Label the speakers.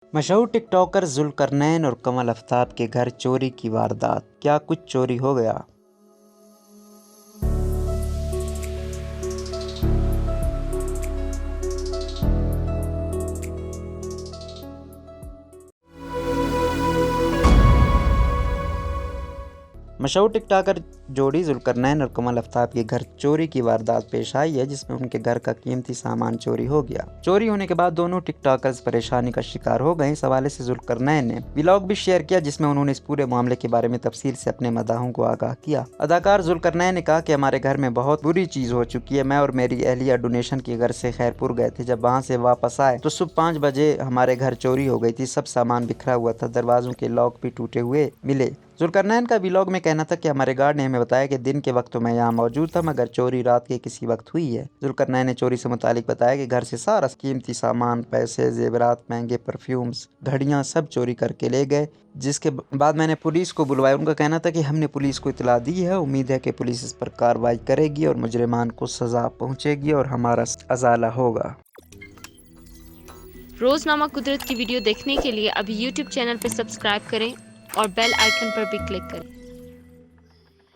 Speaker 1: मशहूर टिकटॉकर जुल्करनैन और कमल आफ्ताब के घर चोरी की वारदात, क्या कुछ चोरी हो गया? मशहूर टिकटॉकर जोड़ी जुल्करनैन और कमल आफ्ताब के घर चोरी की वारदात पेश आई है, जिसमें उनके घर का कीमती सामान चोरी हो गया। चोरी होने के बाद दोनों टिकटॉकर्स परेशानी का शिकार हो गए। इस हवाले से जुल्करनैन ने व्लॉग भी शेयर किया, जिसमें उन्होंने इस पूरे मामले के बारे में तफसील से अपने मदाहों को आगाह किया। अदाकार जुल्करनैन ने कहा कि हमारे घर में बहुत बुरी चीज हो चुकी है। मैं और मेरी अहलिया डोनेशन के घर से खैरपुर गए थे। जब वहाँ से वापस आए तो सुबह 5 बजे हमारे घर चोरी हो गई थी। सब सामान बिखरा हुआ था, दरवाजों के लॉक भी टूटे हुए मिले। जुल्करनैन का व्लॉग में कहना था कि हमारे गार्ड ने हमें बताया कि दिन के वक्त तो मैं यहाँ मौजूद था, मगर चोरी रात के किसी वक्त हुई है। जुल्करनैन ने चोरी से मुतालिक बताया कि घर से सारा कीमती सामान, पैसे, जेवरात, महंगे परफ्यूम्स, घड़ियाँ सब चोरी करके ले गए। जिसके बाद मैंने पुलिस को बुलवाया। उनका कहना था कि हमने पुलिस को इतला दी है। उम्मीद है कि पुलिस इस पर कार्रवाई करेगी और मुजरिमान को सजा पहुँचेगी और हमारा अजाला होगा।
Speaker 2: रोजनामा कुदरत की वीडियो देखने के लिए अभी YouTube चैनल पर सब्सक्राइब करें और बेल आइकन पर भी क्लिक करें।